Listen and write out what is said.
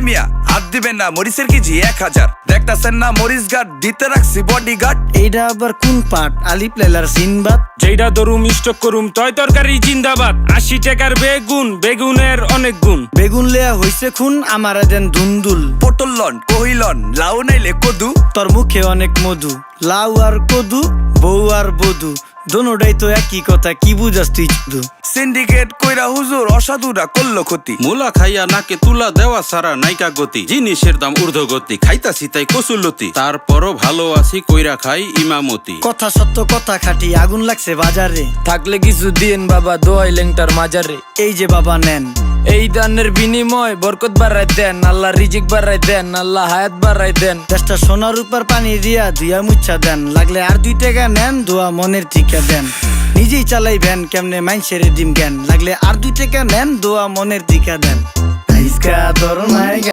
মিয়া হাত দিবেন না, মরিচের কেজি 1000। দেখতাছেন না মরিচ গার্ড দিতে রাখছি বডি গার্ড। এইটা আবার কোন পাট? আলিপ লাইলার সিনবাদ। যেইটা ধরুম স্টক করুম তয় তরকারি জিন্দাবাদ। 80 টাকার বেগুন, বেগুনের অনেক গুণ। বেগুন লেয়া হইছে খুন, আমারে দেন ধুন্দুল। পটল লন, কহিলন, লাউ নাইলে কদু। তোর মুখে অনেক মধু, লাউ আর কদু, বউ আর বধু, দোনোটাই তো একই কথা, কি বুঝাস তুই শুধু? সিন্ডিকেট কইরা হুজুর অসাধুরা করলো ক্ষতি। মুলা খাইয়া নাকে তুলা দেওয়া সারা নাইকা গতি। জিনিসের দাম ঊর্ধ্বগতি, খাইতাছি তাই কসুলতি। তারপরও ভালো আছি কইরা খাই ইমামতি। কথা সত্য কথা খাটি, আগুন লাগছে বাজারে। থাকলে কিছু দিয়েন বাবা, দোয়াই লেংটার মাজারে। এই যে বাবা নেন, এই দানের বিনিময় বরকত বাড়াই দেন, আল্লাহ রিজিক বাড়াই দেন, আল্লাহ হায়াত বাড়াই দেন। দেশটা সোনার উপর পানি দিয়া ধুইয়া মুচ্ছা দেন। লাগলে আর 2 টাকা নেন, দোয়া মনের ঠিকা দেন। নিজেই চালাই ভ্যান, কেমনে মাইনসেরে দিম জ্ঞান। লাগলে আর 2 টাকা নেন, দোয়া মনের ঠিকা দেন।